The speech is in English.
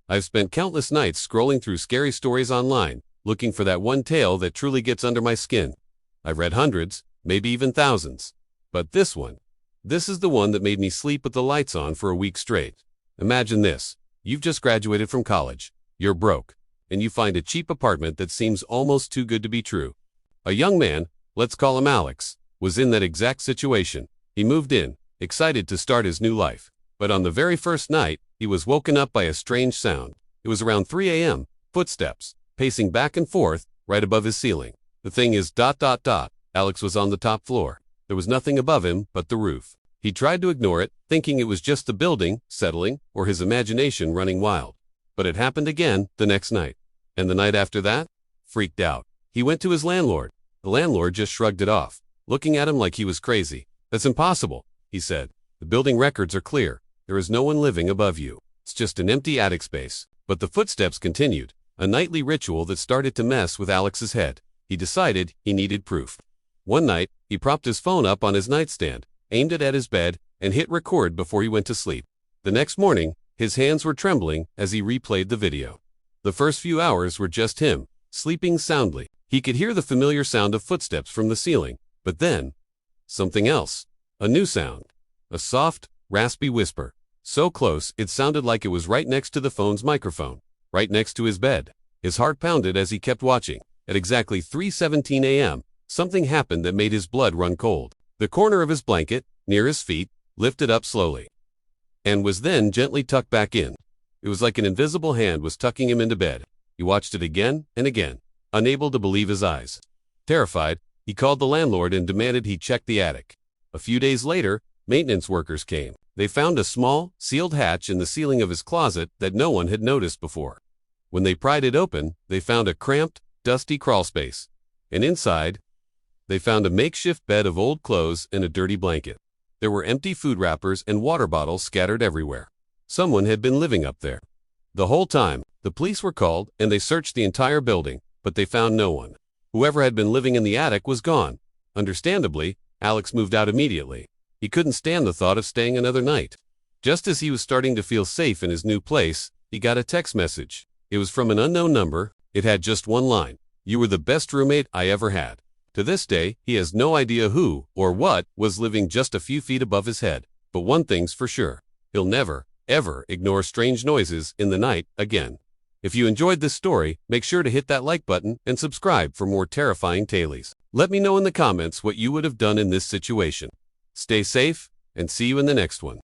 I've spent countless nights scrolling through scary stories online, looking for that one tale that truly gets under my skin. I've read hundreds, maybe even thousands. But this is the one that made me sleep with the lights on for a week straight. Imagine this. You've just graduated from college. You're broke. And you find a cheap apartment that seems almost too good to be true. A young man, let's call him Alex, was in that exact situation. He moved in, excited to start his new life. But on the very first night, he was woken up by a strange sound. It was around 3 a.m., footsteps, pacing back and forth, right above his ceiling. The thing is ... Alex was on the top floor. There was nothing above him but the roof. He tried to ignore it, thinking it was just the building settling or his imagination running wild. But it happened again the next night. And the night after that? Freaked out. He went to his landlord. The landlord just shrugged it off, looking at him like he was crazy. "That's impossible," he said. "The building records are clear. There is no one living above you. It's just an empty attic space." But the footsteps continued, a nightly ritual that started to mess with Alex's head. He decided he needed proof. One night, he propped his phone up on his nightstand, aimed it at his bed, and hit record before he went to sleep. The next morning, his hands were trembling as he replayed the video. The first few hours were just him, sleeping soundly. He could hear the familiar sound of footsteps from the ceiling, but then, something else. A new sound. A soft, raspy whisper. So close, it sounded like it was right next to the phone's microphone, right next to his bed. His heart pounded as he kept watching. At exactly 3:17 a.m., something happened that made his blood run cold. The corner of his blanket, near his feet, lifted up slowly, and was then gently tucked back in. It was like an invisible hand was tucking him into bed. He watched it again and again, unable to believe his eyes. Terrified, he called the landlord and demanded he check the attic. A few days later, maintenance workers came. They found a small, sealed hatch in the ceiling of his closet that no one had noticed before. When they pried it open, they found a cramped, dusty crawlspace. And inside, they found a makeshift bed of old clothes and a dirty blanket. There were empty food wrappers and water bottles scattered everywhere. Someone had been living up there. The whole time, the police were called and they searched the entire building, but they found no one. Whoever had been living in the attic was gone. Understandably, Alex moved out immediately. He couldn't stand the thought of staying another night. Just as he was starting to feel safe in his new place, he got a text message. It was from an unknown number. It had just one line. "You were the best roommate I ever had." To this day, he has no idea who or what was living just a few feet above his head. But one thing's for sure. He'll never, ever ignore strange noises in the night again. If you enjoyed this story, make sure to hit that like button and subscribe for more terrifying tales. Let me know in the comments what you would have done in this situation. Stay safe, and see you in the next one.